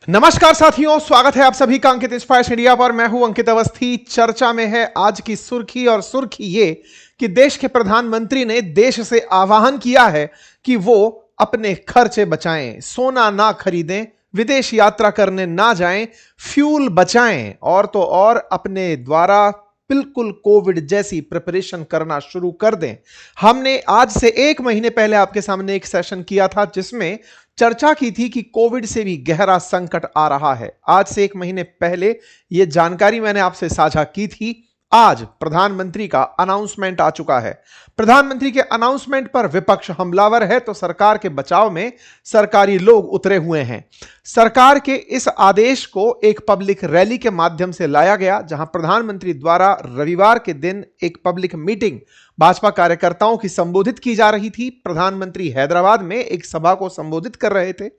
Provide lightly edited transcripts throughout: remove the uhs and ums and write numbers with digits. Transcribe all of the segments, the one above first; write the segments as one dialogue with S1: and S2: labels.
S1: नमस्कार साथियों, स्वागत है आप सभी का अंकित इंस्पायर्स इंडिया पर। मैं हूं अंकित अवस्थी। चर्चा में है आज की सुर्खी और सुर्खी ये कि देश के प्रधानमंत्री ने देश से आह्वान किया है कि वो अपने खर्चे बचाएं, सोना ना खरीदें, विदेश यात्रा करने ना जाएं, फ्यूल बचाएं और तो और अपने द्वारा बिल्कुल कोविड जैसी प्रिपरेशन करना शुरू कर दें। हमने आज से 1 महीने पहले आपके सामने एक सेशन किया था जिसमें चर्चा की थी कि कोविड से भी गहरा संकट आ रहा है। आज से 1 महीने पहले यह जानकारी मैंने आपसे साझा की थी। आज प्रधानमंत्री का अनाउंसमेंट आ चुका है। प्रधानमंत्री के अनाउंसमेंट पर विपक्ष हमलावर है तो सरकार के बचाव में सरकारी लोग उतरे हुए हैं। सरकार के इस आदेश को एक पब्लिक रैली के माध्यम से लाया गया, जहां प्रधानमंत्री द्वारा रविवार के दिन एक पब्लिक मीटिंग भाजपा कार्यकर्ताओं की संबोधित की जा रही थी। प्रधानमंत्री हैदराबाद में एक सभा को संबोधित कर रहे थे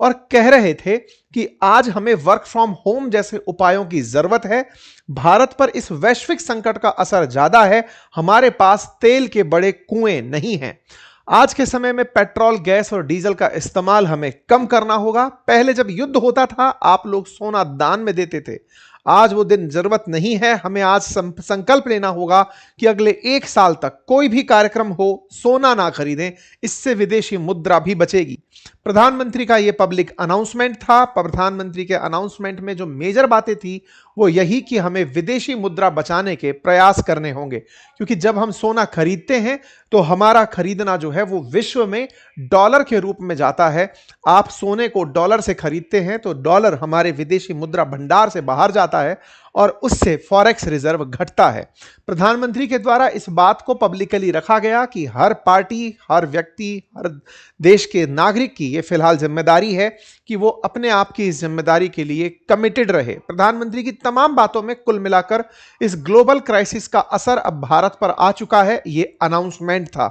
S1: और कह रहे थे कि आज हमें वर्क फ्रॉम होम जैसे उपायों की जरूरत है। भारत पर इस वैश्विक संकट का असर ज्यादा है, हमारे पास तेल के बड़े कुएं नहीं हैं। आज के समय में पेट्रोल, गैस और डीजल का इस्तेमाल हमें कम करना होगा। पहले जब युद्ध होता था आप लोग सोना दान में देते थे, आज वो दिन जरूरत नहीं है। हमें आज संकल्प लेना होगा कि अगले 1 साल तक कोई भी कार्यक्रम हो, सोना ना खरीदें, इससे विदेशी मुद्रा भी बचेगी। प्रधानमंत्री का यह पब्लिक अनाउंसमेंट था। प्रधानमंत्री के अनाउंसमेंट में जो मेजर बातें थी वो यही कि हमें विदेशी मुद्रा बचाने के प्रयास करने होंगे, क्योंकि जब हम सोना खरीदते हैं तो हमारा खरीदना जो है वो विश्व में डॉलर के रूप में जाता है। आप सोने को डॉलर से खरीदते हैं तो डॉलर हमारे विदेशी मुद्रा भंडार से बाहर जाता है और उससे फॉरेक्स रिजर्व घटता है। प्रधानमंत्री के द्वारा इस बात को पब्लिकली रखा गया कि हर पार्टी, हर व्यक्ति, हर देश के नागरिक की यह फिलहाल जिम्मेदारी है कि वो अपने आप की इस जिम्मेदारी के लिए कमिटेड रहे। प्रधानमंत्री की तमाम बातों में कुल मिलाकर इस ग्लोबल क्राइसिस का असर अब भारत पर आ चुका है, ये अनाउंसमेंट था।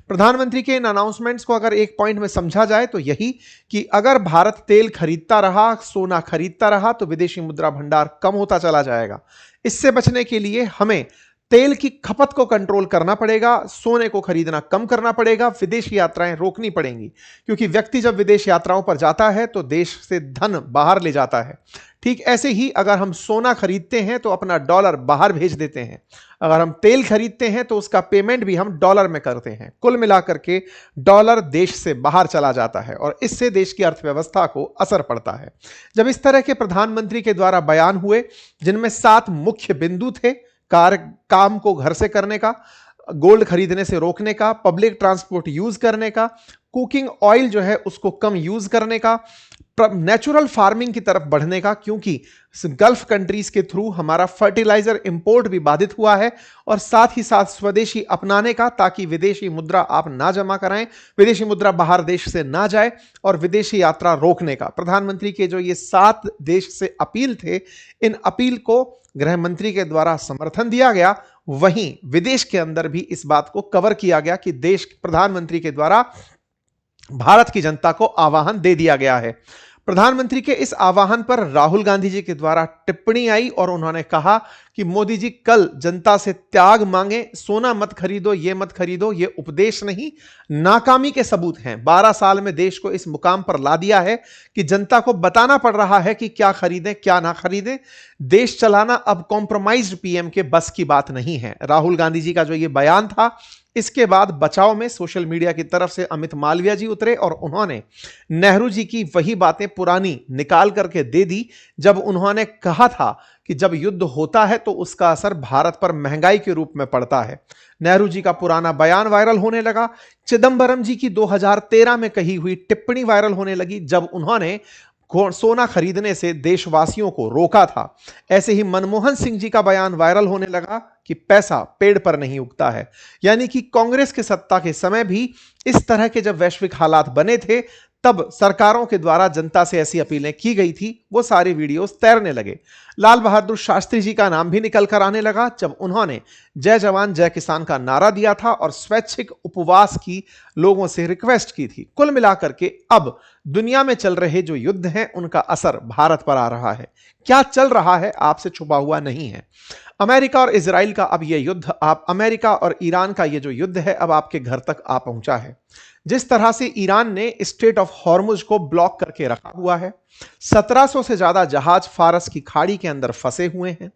S1: प्रधानमंत्री के इन अनाउंसमेंट्स को अगर एक पॉइंट में समझा जाए तो यही कि अगर भारत तेल खरीदता रहा, सोना खरीदता रहा तो विदेशी मुद्रा भंडार कम होता चला जाएगा। इससे बचने के लिए हमें तेल की खपत को कंट्रोल करना पड़ेगा, सोने को खरीदना कम करना पड़ेगा, विदेशी यात्राएं रोकनी पड़ेंगी, क्योंकि व्यक्ति जब विदेश यात्राओं पर जाता है तो देश से धन बाहर ले जाता है। ठीक ऐसे ही अगर हम सोना खरीदते हैं तो अपना डॉलर बाहर भेज देते हैं, अगर हम तेल खरीदते हैं तो उसका पेमेंट भी हम डॉलर में करते हैं। कुल मिलाकर के डॉलर देश से बाहर चला जाता है और इससे देश की अर्थव्यवस्था को असर पड़ता है। जब इस तरह के प्रधानमंत्री के द्वारा बयान हुए जिनमें 7 मुख्य बिंदु थे, काम को घर से करने का, गोल्ड खरीदने से रोकने का, पब्लिक ट्रांसपोर्ट यूज करने का, कुकिंग ऑयल जो है उसको कम यूज करने का, नेचुरल फार्मिंग की तरफ बढ़ने का, क्योंकि गल्फ कंट्रीज के थ्रू हमारा फर्टिलाइजर इंपोर्ट भी बाधित हुआ है, और साथ ही साथ स्वदेशी अपनाने का, ताकि विदेशी मुद्रा आप ना जमा कराएं, विदेशी मुद्रा बाहर देश से ना जाए, और विदेशी यात्रा रोकने का। प्रधानमंत्री के जो ये 7 देश से अपील थे, इन अपील को गृह मंत्री के द्वारा समर्थन दिया गया। वहीं विदेश के अंदर भी इस बात को कवर किया गया कि देश प्रधानमंत्री के द्वारा भारत की जनता को आह्वान दे दिया गया है। प्रधानमंत्री के इस आह्वान पर राहुल गांधी जी के द्वारा टिप्पणी आई और उन्होंने कहा कि मोदी जी कल जनता से त्याग मांगे, सोना मत खरीदो, ये मत खरीदो, ये उपदेश नहीं, नाकामी के सबूत हैं। 12 साल में देश को इस मुकाम पर ला दिया है कि जनता को बताना पड़ रहा है कि क्या खरीदें क्या ना खरीदें। देश चलाना अब कॉम्प्रोमाइज्ड पीएम के बस की बात नहीं है। राहुल गांधी जी का जो ये बयान था, इसके बाद बचाव में सोशल मीडिया की तरफ से अमित मालवीय जी उतरे और उन्होंने नेहरू जी की वही बातें पुरानी निकाल करके दे दी, जब उन्होंने कहा था कि जब युद्ध होता है तो उसका असर भारत पर महंगाई के रूप में पड़ता है। नेहरू जी का पुराना बयान वायरल होने लगा। चिदंबरम जी की 2013 में कही हुई टिप्पणी वायरल होने लगी, जब उन्होंने सोना खरीदने से देशवासियों को रोका था। ऐसे ही मनमोहन सिंह जी का बयान वायरल होने लगा कि पैसा पेड़ पर नहीं उगता है। यानी कि कांग्रेस के सत्ता के समय भी इस तरह के जब वैश्विक हालात बने थे, तब सरकारों के द्वारा जनता से ऐसी अपीलें की गई थी, वो सारे वीडियोस तैरने लगे। लाल बहादुर शास्त्री जी का नाम भी निकल कर आने लगा, जब उन्होंने जय जवान जय किसान का नारा दिया था और स्वैच्छिक उपवास की लोगों से रिक्वेस्ट की थी। कुल मिलाकर के अब दुनिया में चल रहे जो युद्ध हैं, उनका असर भारत पर आ रहा है। क्या चल रहा है आपसे छुपा हुआ नहीं है। अमेरिका और इजराइल का अब ये युद्ध, आप अमेरिका और ईरान का ये जो युद्ध है अब आपके घर तक आ पहुंचा है। जिस तरह से ईरान ने स्ट्रेट ऑफ हॉर्मुज को ब्लॉक करके रखा हुआ है, 1700 से ज्यादा जहाज फारस की खाड़ी के अंदर फंसे हुए हैं,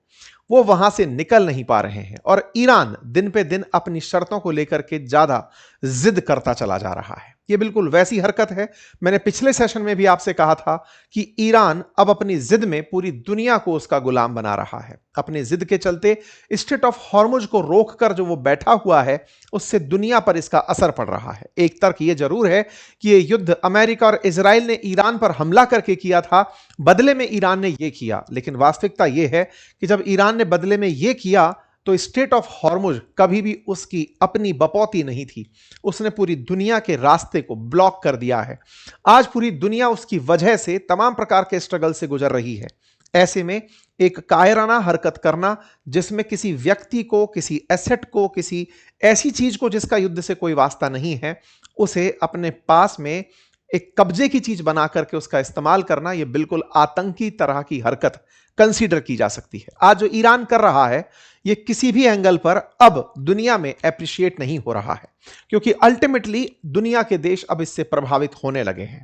S1: वो वहां से निकल नहीं पा रहे हैं और ईरान दिन पे दिन अपनी शर्तों को लेकर के ज्यादा जिद करता चला जा रहा है। ये बिल्कुल वैसी हरकत है, मैंने पिछले सेशन में भी आपसे कहा था कि ईरान अब अपनी जिद में पूरी दुनिया को उसका गुलाम बना रहा है। अपनी जिद के चलते स्ट्रेट ऑफ हॉर्मुज को रोककर जो वो बैठा हुआ है, उससे दुनिया पर इसका असर पड़ रहा है। एक तर्क ये जरूर है कि ये युद्ध अमेरिका और इजराइल ने ईरान पर हमला करके किया था, बदले में ईरान ने ये किया, लेकिन वास्तविकता ये है कि जब ईरान ने बदले में ये किया तो स्ट्रेट ऑफ हॉर्मुज कभी भी उसकी अपनी बपौती नहीं थी, उसने पूरी दुनिया के रास्ते को ब्लॉक कर दिया है। आज पूरी दुनिया उसकी वजह से तमाम प्रकार के स्ट्रगल से गुजर रही है। ऐसे में एक कायराना हरकत करना, जिसमें किसी व्यक्ति को, किसी एसेट को, किसी ऐसी चीज को जिसका युद्ध से कोई वास्ता नहीं है, उसे अपने पास में एक कब्जे की चीज बना करके उसका इस्तेमाल करना, यह बिल्कुल आतंकी तरह की हरकत कंसीडर की जा सकती है। आज जो ईरान कर रहा है, यह किसी भी एंगल पर अब दुनिया में एप्रिशिएट नहीं हो रहा है, क्योंकि अल्टीमेटली दुनिया के देश अब इससे प्रभावित होने लगे हैं।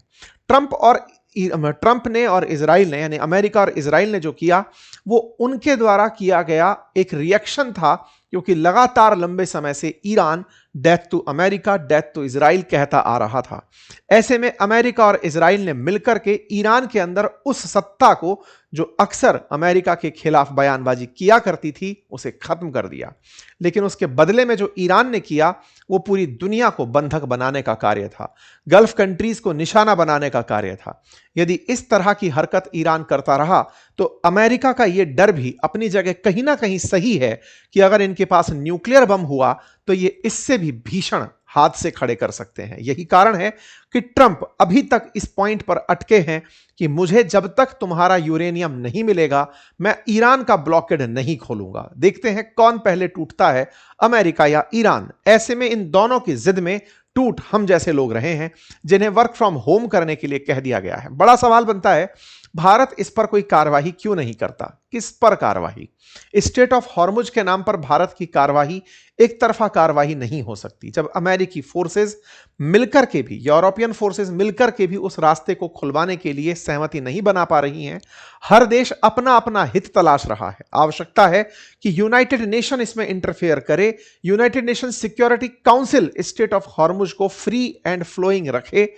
S1: ट्रंप ने और इजराइल ने, यानी अमेरिका और इजराइल ने जो किया, वो उनके द्वारा किया गया एक रिएक्शन था, क्योंकि लगातार लंबे समय से Iran death to America, death to Israel कहता आ रहा था। ऐसे में अमेरिका और इजराइल ने मिलकर के ईरान के अंदर उस सत्ता को जो अक्सर अमेरिका के खिलाफ बयानबाजी किया करती थी, उसे खत्म कर दिया। लेकिन उसके बदले में जो ईरान ने किया, वो पूरी दुनिया को बंधक बनाने का कार्य था, गल्फ कंट्रीज को निशाना बनाने का कार्य था। यदि इस तरह की हरकत ईरान करता रहा तो अमेरिका का यह डर भी अपनी जगह कहीं ना कहीं सही है कि अगर इनके पास न्यूक्लियर बम हुआ तो ये इससे भी भीषण हादसे खड़े कर सकते हैं। यही कारण है कि ट्रंप अभी तक इस पॉइंट पर अटके हैं कि मुझे जब तक तुम्हारा यूरेनियम नहीं मिलेगा, मैं ईरान का ब्लॉकेड नहीं खोलूंगा। देखते हैं कौन पहले टूटता है, अमेरिका या ईरान। ऐसे में इन दोनों की जिद में टूट हम जैसे लोग रहे हैं, जिन्हें वर्क फ्रॉम होम करने के लिए कह दिया गया है। बड़ा सवाल बनता है, भारत इस पर कोई कार्रवाई क्यों नहीं करता? किस पर कार्रवाई? स्ट्रेट ऑफ हॉर्मुज के नाम पर भारत की कार्रवाई एक तरफा कार्रवाई नहीं हो सकती। जब अमेरिकी फोर्सेस मिलकर के भी, यूरोपियन फोर्सेस मिलकर के भी उस रास्ते को खुलवाने के लिए सहमति नहीं बना पा रही हैं, हर देश अपना अपना हित तलाश रहा है। आवश्यकता है कि यूनाइटेड नेशन इसमें इंटरफेयर करे, United nation security council straight of Hormuz को फ्री एंड फ्लोइंग रखे,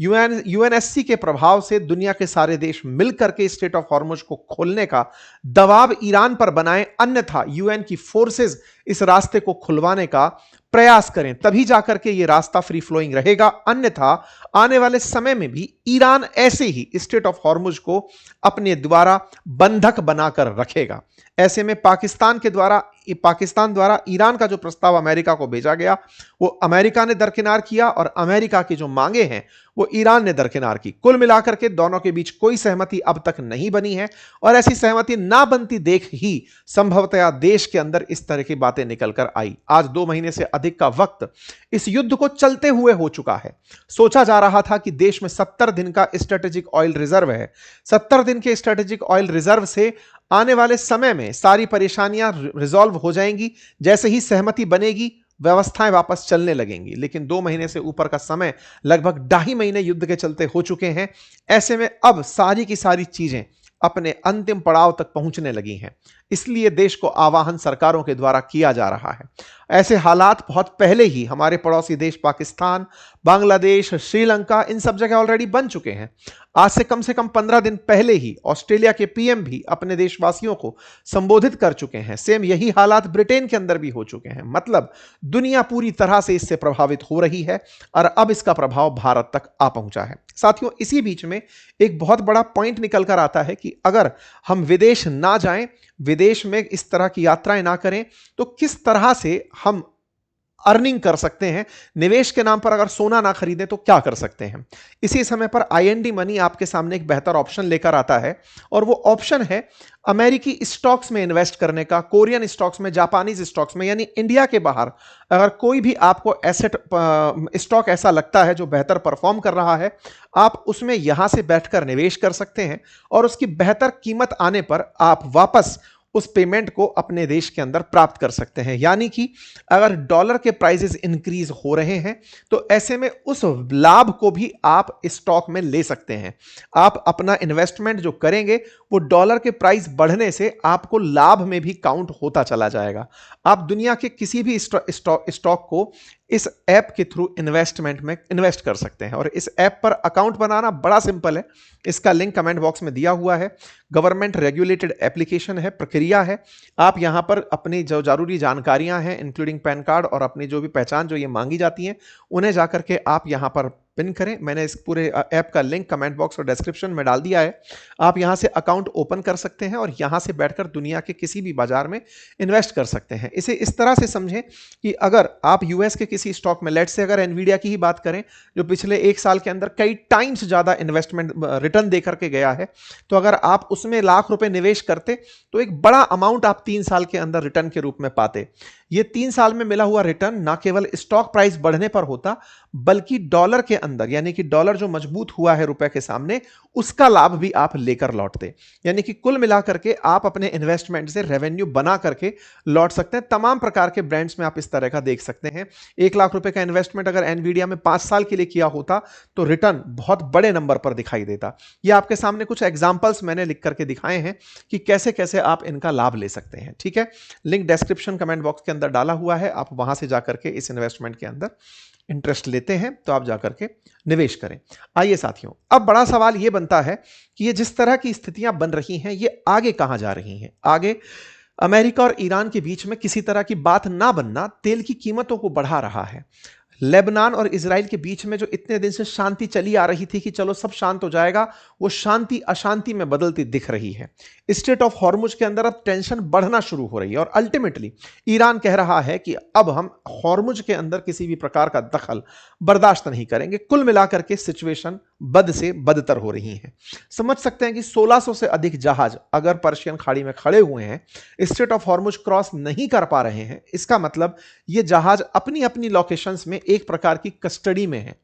S1: यूएनएससी के प्रभाव से दुनिया के सारे देश मिलकर के स्ट्रेट ऑफ हॉर्मुज को खोलने का दबाव ईरान पर बनाएं, अन्यथा यूएन की फोर्सेस इस रास्ते को खुलवाने का प्रयास करें, तभी जाकर के ये रास्ता फ्री फ्लोइंग रहेगा। अन्यथा आने वाले समय में भी ईरान ऐसे ही स्ट्रेट ऑफ हॉर्मुज को अपने द्वारा बंधक बनाकर रखेगा। ऐसे में पाकिस्तान द्वारा ईरान का जो प्रस्ताव अमेरिका को भेजा गया, वो अमेरिका ने दरकिनार किया और अमेरिका की जो मांगे हैं वो ईरान ने दरकिनार की। कुल मिलाकर के दोनों के बीच कोई सहमति अब तक नहीं बनी है और ऐसी सहमति ना बनती देख ही संभवतया देश के अंदर इस तरह की बातें निकलकर आई। आज 2 महीने से अधिक का वक्त इस युद्ध को चलते हुए हो चुका है। सोचा जा रहा था कि देश में 70 दिन का स्ट्रेटेजिक ऑयल रिजर्व है। 70 दिन के स्ट्रेटेजिक ऑयल रिजर्व से आने वाले समय में सारी परेशानियां रिजॉल्व हो जाएंगी। जैसे ही सहमति बनेगी, व्यवस्थाएं वापस चलने लगेंगी। लेकिन 2 महीने से ऊपर का समय, लगभग 2.5 महीने युद्ध के चलते हो चुके हैं। ऐसे में अब सारी की सारी चीजें अपने अंतिम पड़ाव तक पहुंचने लगी हैं। इसलिए देश को आह्वान सरकारों के द्वारा किया जा रहा है। ऐसे हालात बहुत पहले ही हमारे पड़ोसी देश पाकिस्तान, बांग्लादेश, श्रीलंका, इन सब जगह ऑलरेडी बन चुके हैं। आज से कम 15 दिन पहले ही ऑस्ट्रेलिया के पीएम भी अपने देशवासियों को संबोधित कर चुके हैं। सेम यही हालात ब्रिटेन के अंदर भी हो चुके हैं। मतलब दुनिया पूरी तरह से इससे प्रभावित हो रही है और अब इसका प्रभाव भारत तक आ पहुंचा है। साथियों, इसी बीच में एक बहुत बड़ा पॉइंट निकल कर आता है कि अगर हम विदेश ना जाएं, विदेश में इस तरह की यात्राएं ना करें, तो किस तरह से हम अर्निंग कर सकते हैं। निवेश के नाम पर अगर सोना ना खरीदें तो क्या कर सकते हैं। इसी समय पर आईएनडी मनी आपके सामने एक बेहतर ऑप्शन लेकर आता है और वो ऑप्शन है अमेरिकी स्टॉक्स में इन्वेस्ट करने का, कोरियन स्टॉक्स में, जापानीज स्टॉक्स में। यानी इंडिया के बाहर अगर कोई भी आपको एसेट स्टॉक ऐसा लगता है जो बेहतर परफॉर्म कर रहा है, आप उसमें यहां से बैठकर निवेश कर सकते हैं और उसकी बेहतर कीमत आने पर आप वापस उस पेमेंट को अपने देश के अंदर प्राप्त कर सकते हैं। यानी कि अगर डॉलर के प्राइसेस इंक्रीज हो रहे हैं तो ऐसे में उस लाभ को भी आप स्टॉक में ले सकते हैं। आप अपना इन्वेस्टमेंट जो करेंगे वो डॉलर के प्राइस बढ़ने से आपको लाभ में भी काउंट होता चला जाएगा। आप दुनिया के किसी भी स्टॉक को इस ऐप के थ्रू इन्वेस्टमेंट में इन्वेस्ट कर सकते हैं। और इस ऐप पर अकाउंट बनाना बड़ा सिंपल है, इसका लिंक कमेंट बॉक्स में दिया हुआ है। गवर्नमेंट रेगुलेटेड एप्लीकेशन है, प्रक्रिया है। आप यहां पर अपनी जो जरूरी जानकारियां हैं इंक्लूडिंग पैन कार्ड और अपनी जो भी पहचान जो ये मांगी जाती हैं उन्हें जाकर के आप यहां पर पिन करें। मैंने इस पूरे ऐप का लिंक कमेंट बॉक्स और डिस्क्रिप्शन में डाल दिया है। आप यहां से अकाउंट ओपन कर सकते हैं और यहां से बैठकर दुनिया के किसी भी बाजार में इन्वेस्ट कर सकते हैं। इसे इस तरह से समझें कि अगर आप यूएस के किसी स्टॉक में, लेट से अगर एनवीडिया की ही बात करें जो पिछले 1 साल के अंदर कई टाइम्स ज्यादा इन्वेस्टमेंट रिटर्न दे करके गया है, तो अगर आप उसमें लाख रुपए निवेश करते तो एक बड़ा अमाउंट आप 3 साल के अंदर रिटर्न के रूप में पाते। ये 3 साल में मिला हुआ रिटर्न ना केवल स्टॉक प्राइस बढ़ने पर होता बल्कि डॉलर के अंदर, यानी कि डॉलर जो मजबूत हुआ है रुपए के सामने, उसका लाभ भी आप लेकर लौटते। यानी कि कुल मिलाकर के आप अपने इन्वेस्टमेंट से रेवेन्यू बना करके लौट सकते हैं। तमाम प्रकार के ब्रांड्स में आप इस तरह का देख सकते हैं। 1 लाख रुपए का इन्वेस्टमेंट अगर एनवीडिया में 5 साल के लिए किया होता तो रिटर्न बहुत बड़े नंबर पर दिखाई देता। ये आपके सामने कुछ एग्जांपल्स मैंने लिख करके दिखाए हैं कि कैसे कैसे आप इनका लाभ ले सकते हैं। ठीक है, लिंक डिस्क्रिप्शन कमेंट बॉक्स के अंदर डाला हुआ है। आप वहां से जाकर के इस इन्वेस्टमेंट के अंदर इंटरेस्ट लेते हैं तो आप जाकर के निवेश करें। आइए साथियों, अब बड़ा सवाल यह बनता है कि ये जिस तरह की स्थितियां बन रही हैं ये आगे कहां जा रही हैं। आगे अमेरिका और ईरान के बीच में किसी तरह की बात ना बनना तेल की कीमतों को बढ़ा रहा है। लेबनान और इजराइल के बीच में जो इतने दिन से शांति चली आ रही थी कि चलो सब शांत हो जाएगा, वो शांति अशांति में बदलती दिख रही है। स्ट्रेट ऑफ हॉर्मुज के अंदर अब टेंशन बढ़ना शुरू हो रही है और अल्टीमेटली ईरान कह रहा है कि अब हम हॉर्मुज के अंदर किसी भी प्रकार का दखल बर्दाश्त नहीं करेंगे। कुल मिलाकर के सिचुएशन बद से बदतर हो रही है। समझ सकते हैं कि 1600 से अधिक जहाज अगर पर्शियन खाड़ी में खड़े हुए हैं, स्ट्रेट ऑफ हॉर्मुज क्रॉस नहीं कर पा रहे हैं, इसका मतलब ये जहाज अपनी अपनी लोकेशंस में एक प्रकार की कस्टडी में है।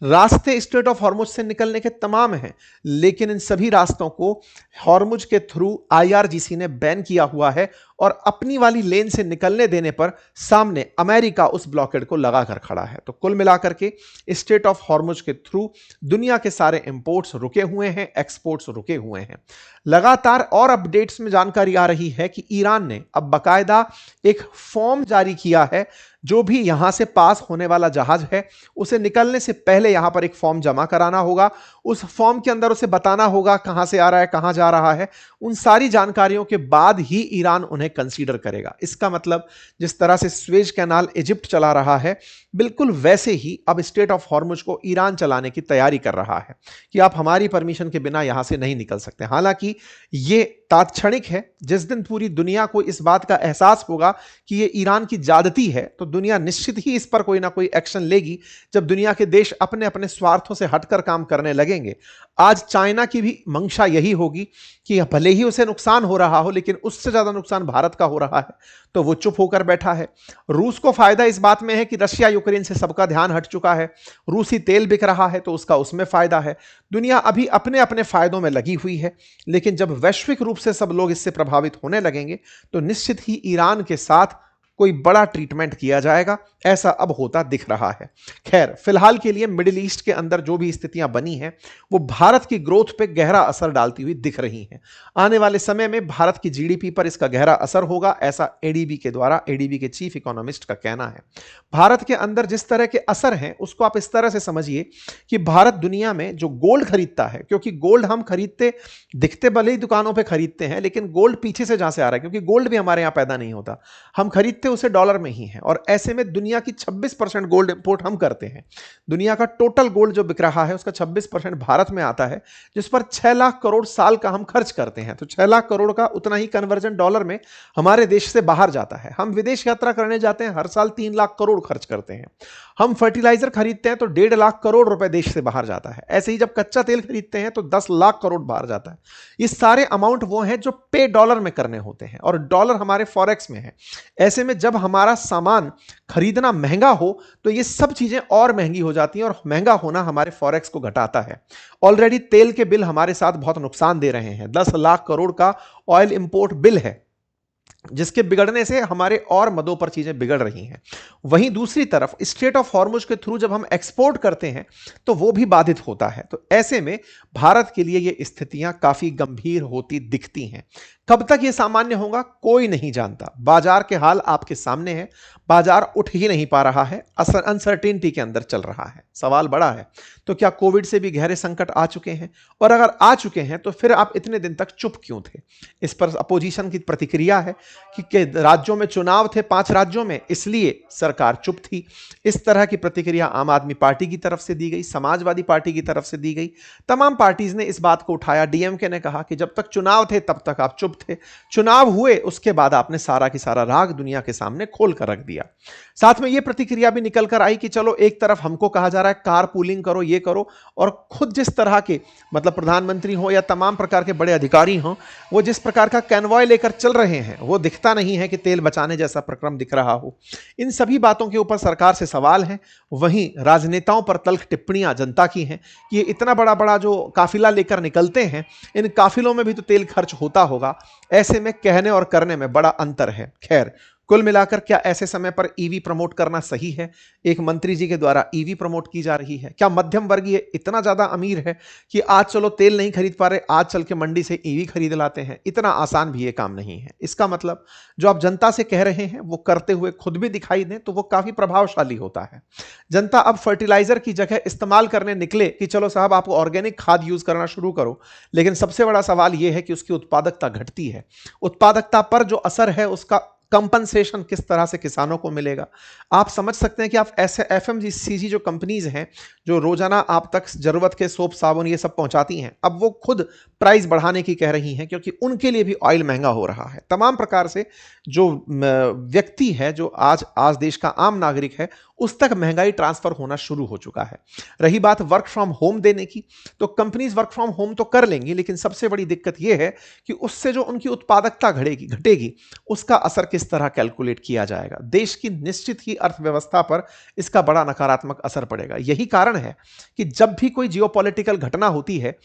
S1: रास्ते स्ट्रेट ऑफ हॉर्मुज से निकलने के तमाम हैं, लेकिन इन सभी रास्तों को हॉर्मुज के थ्रू आईआरजीसी ने बैन किया हुआ है और अपनी वाली लेन से निकलने देने पर सामने अमेरिका उस ब्लॉकेड को लगाकर खड़ा है। तो कुल मिलाकर के स्ट्रेट ऑफ हॉर्मुज के थ्रू दुनिया के सारे इंपोर्ट्स रुके हुए हैं, एक्सपोर्ट्स रुके हुए हैं। लगातार और अपडेट्स में जानकारी आ रही है कि ईरान ने अब बाकायदा एक फॉर्म जारी किया है। जो भी यहां से पास होने वाला जहाज है उसे निकलने से पहले यहां पर एक फॉर्म जमा कराना होगा। उस फॉर्म के अंदर उसे बताना होगा कहां से आ रहा है, कहां जा रहा है। उन सारी जानकारियों के बाद ही ईरान उन्हें कंसीडर करेगा। इसका मतलब जिस तरह से स्वेज कैनाल इजिप्ट चला रहा है, बिल्कुल वैसे ही अब स्ट्रेट ऑफ हॉर्मुज को ईरान चलाने की तैयारी कर रहा है कि आप हमारी परमिशन के बिना यहां से नहीं निकल सकते। हालांकि ये तात्क्षणिक है। जिस दिन पूरी दुनिया को इस बात का एहसास होगा कि ये ईरान की ज्यादती है तो दुनिया निश्चित ही इस पर कोई ना कोई एक्शन लेगी। जब दुनिया के देश अपने अपने स्वार्थों से हटकर काम करने लगेंगे। आज चाइना की भी मंशा यही होगी कि भले ही उसे नुकसान हो रहा हो लेकिन उससे ज्यादा नुकसान भारत का हो रहा है तो वो चुप होकर बैठा है। रूस को फायदा इस बात में है कि रशिया यूक्रेन से सबका ध्यान हट चुका है, रूसी तेल बिक रहा है तो उसका उसमें फायदा है। दुनिया अभी अपने अपने फायदों में लगी हुई है, लेकिन जब वैश्विक रूप से सब लोग इससे प्रभावित होने लगेंगे तो निश्चित ही ईरान के साथ कोई बड़ा ट्रीटमेंट किया जाएगा, ऐसा अब होता दिख रहा है। खैर, फिलहाल के लिए मिडिल ईस्ट के अंदर जो भी स्थितियां बनी हैं वो भारत की ग्रोथ पे गहरा असर डालती हुई दिख रही हैं। आने वाले समय में भारत की जीडीपी पर इसका गहरा असर होगा, ऐसा एडीबी के द्वारा, एडीबी के चीफ इकोनॉमिस्ट का कहना है। भारत के अंदर जिस तरह के असर हैं उसको आप इस तरह से समझिए कि भारत दुनिया में जो गोल्ड खरीदता है, क्योंकि गोल्ड हम खरीदते दिखते भले ही दुकानों पर खरीदते हैं लेकिन गोल्ड पीछे से जहां से आ रहा है, क्योंकि गोल्ड भी हमारे यहां पैदा नहीं होता, हम खरीदते उसे डॉलर में ही है। और ऐसे में दुनिया की 26% गोल्ड इंपोर्ट हम करते हैं। दुनिया का टोटल गोल्ड जो बिक रहा है उसका 26% भारत में आता है, जिस पर 6 लाख करोड़ साल का हम खर्च करते हैं। तो 6 लाख करोड़ का उतना ही कन्वर्जन डॉलर में हमारे देश से बाहर जाता है। हम विदेश यात्रा करने जाते हैं, हर साल 3 लाख करोड़ खर्च करते हैं। हम फर्टिलाइजर खरीदते हैं तो 1.5 लाख करोड़ रुपए देश से बाहर जाता है। ऐसे ही जब कच्चा तेल खरीदते हैं तो 10 लाख करोड़ बाहर जाता है। ये सारे अमाउंट वो हैं जो पे डॉलर में करने होते हैं और डॉलर हमारे फॉरेक्स में है। ऐसे में जब हमारा सामान खरीदना महंगा हो तो ये सब चीजें और महंगी हो जाती हैं और महंगा होना हमारे फॉरेक्स को घटाता है। ऑलरेडी तेल के बिल हमारे साथ बहुत नुकसान दे रहे हैं। 10 लाख करोड़ का ऑयल इंपोर्ट बिल है जिसके बिगड़ने से हमारे और मदों पर चीजें बिगड़ रही हैं। वहीं दूसरी तरफ स्ट्रेट ऑफ हॉर्मुज के थ्रू जब हम एक्सपोर्ट करते हैं तो वो भी बाधित होता है। तो ऐसे में भारत के लिए ये स्थितियां काफी गंभीर होती दिखती हैं। कब तक ये सामान्य होगा कोई नहीं जानता। बाजार के हाल आपके सामने है, बाजार उठ ही नहीं पा रहा है, अनसर्टेनिटी के अंदर चल रहा है। सवाल बड़ा है, तो क्या कोविड से भी गहरे संकट आ चुके हैं? और अगर आ चुके हैं तो फिर आप इतने दिन तक चुप क्यों थे? इस पर अपोजिशन की प्रतिक्रिया है कि राज्यों में चुनाव थे, 5 राज्यों में, इसलिए सरकार चुप थी। इस तरह की प्रतिक्रिया आम आदमी पार्टी की तरफ से दी गई, समाजवादी पार्टी की तरफ से दी गई। तमाम पार्टीज ने इस बात को उठाया। डीएमके ने कहा कि जब तक चुनाव थे तब तक आप चुप थे, चुनाव हुए उसके बाद आपने सारा की सारा राग दुनिया के सामने खोल कर रख दिया। साथ में यह प्रतिक्रिया भी निकल कर आई कि चलो एक तरफ हमको कहा जा रहा है कार पूलिंग करो, ये करो, और खुद जिस तरह के मतलब प्रधानमंत्री हो या तमाम प्रकार के बड़े अधिकारी हों, वो जिस प्रकार का कैनवॉय लेकर चल रहे हैं वो दिखता नहीं है कि तेल बचाने जैसा प्रक्रम दिख रहा हो। इन सभी बातों के ऊपर सरकार से सवाल है। वहीं राजनेताओं पर तल्ख टिप्पणियां जनता की हैं कि ये इतना बड़ा बड़ा जो काफिला लेकर निकलते हैं, इन काफिलों में भी तो तेल खर्च होता होगा। ऐसे में कहने और करने में बड़ा अंतर है। खैर, कुल मिलाकर क्या ऐसे समय पर ईवी प्रमोट करना सही है? एक मंत्री जी के द्वारा ईवी प्रमोट की जा रही है। क्या मध्यम वर्गीय इतना ज्यादा अमीर है कि आज चलो तेल नहीं खरीद पा रहे, आज चल के मंडी से ईवी खरीद लाते हैं? इतना आसान भी ये काम नहीं है। इसका मतलब जो आप जनता से कह रहे हैं वो करते हुए खुद भी दिखाई दें तो वो काफी प्रभावशाली होता है। जनता अब फर्टिलाइजर की जगह इस्तेमाल करने निकले कि चलो साहब आप ऑर्गेनिक खाद यूज करना शुरू करो, लेकिन सबसे बड़ा सवाल यह है कि उसकी उत्पादकता घटती है। उत्पादकता पर जो असर है उसका कंपनसेशन किस तरह से किसानों को मिलेगा? आप समझ सकते हैं कि आप ऐसे एफएमसीजी जो कंपनीज हैं जो रोजाना आप तक जरूरत के सोप साबुन ये सब पहुंचाती हैं, अब वो खुद प्राइस बढ़ाने की कह रही हैं क्योंकि उनके लिए भी ऑयल महंगा हो रहा है। तमाम प्रकार से जो व्यक्ति है, जो आज देश का आम नागरिक है, उस तक महंगाई ट्रांसफर होना शुरू हो चुका है। रही बात वर्क फ्रॉम होम देने की, तो कंपनीज वर्क फ्रॉम होम तो कर लेंगी, लेकिन सबसे बड़ी दिक्कत यह है कि उससे जो उनकी उत्पादकता घटेगी उसका असर किस तरह कैलकुलेट किया जाएगा? देश की निश्चित ही अर्थव्यवस्था पर इसका बड़ा नकारात्मक असर पड़ेगा। यही कारण है कि जब भी कोई जियोपॉलिटिकल घटना होती है,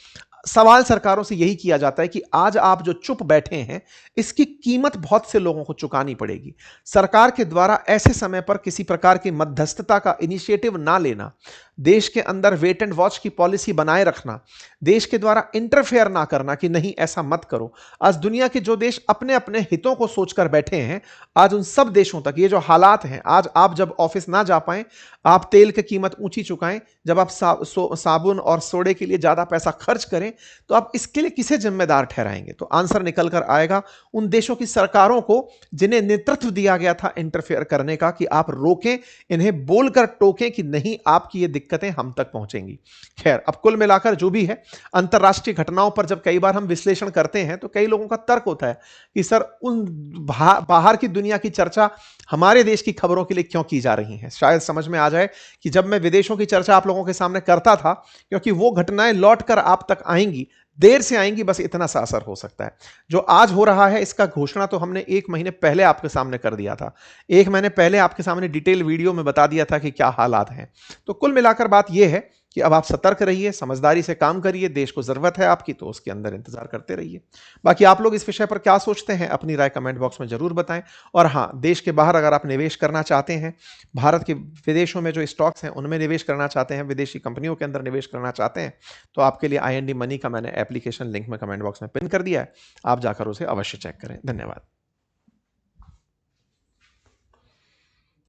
S1: सवाल सरकारों से यही किया जाता है कि आज आप जो चुप बैठे हैं इसकी कीमत बहुत से लोगों को चुकानी पड़ेगी। सरकार के द्वारा ऐसे समय पर किसी प्रकार की मध्यस्थता का इनिशिएटिव ना लेना, देश के अंदर वेट एंड वॉच की पॉलिसी बनाए रखना, देश के द्वारा इंटरफेयर ना करना कि नहीं ऐसा मत करो। आज दुनिया के जो देश अपने अपने हितों को सोचकर बैठे हैं, आज उन सब देशों तक ये जो हालात हैं, आज आप जब ऑफिस ना जा पाएं, आप तेल की कीमत ऊंची चुकाएं, जब आप साबुन और सोडे के लिए ज्यादा पैसा खर्च करें, तो आप इसके लिए किसे जिम्मेदार ठहराएंगे? तो आंसर निकल कर आएगा उन देशों की सरकारों को जिन्हें नेतृत्व दिया गया था इंटरफेयर करने का, कि आप रोकें, इन्हें बोलकर टोकें कि नहीं आपकी ये दिक्कतें हम तक पहुंचेंगी। खैर, अब कुल मिलाकर जो भी है, अंतरराष्ट्रीय घटनाओं पर जब कई बार हम विश्लेषण करते हैं तो कई लोगों का तर्क होता है कि सर उन बाहर की दुनिया की चर्चा हमारे देश की खबरों के लिए क्यों की जा रही है? शायद समझ में आ जाए कि जब मैं विदेशों की चर्चा आप लोगों के सामने करता था, क्योंकि वो घटनाएं लौट कर आप तक आएंगी, देर से आएंगी, बस इतना सा असर हो सकता है। जो आज हो रहा है इसका घोषणा तो हमने 1 महीने पहले आपके सामने कर दिया था। 1 महीने पहले आपके सामने डिटेल वीडियो में बता दिया था कि क्या हालात हैं। तो कुल मिलाकर बात यह है कि अब आप सतर्क रहिए, समझदारी से काम करिए, देश को जरूरत है आपकी, तो उसके अंदर इंतजार करते रहिए। बाकी आप लोग इस विषय पर क्या सोचते हैं, अपनी राय कमेंट बॉक्स में जरूर बताएं। और हाँ, देश के बाहर अगर आप निवेश करना चाहते हैं, भारत के विदेशों में जो स्टॉक्स हैं उनमें निवेश करना चाहते हैं, विदेशी कंपनियों के अंदर निवेश करना चाहते हैं, तो आपके लिए IND मनी का मैंने एप्लीकेशन लिंक में कमेंट बॉक्स में पिन कर दिया है, आप जाकर उसे अवश्य चेक करें। धन्यवाद।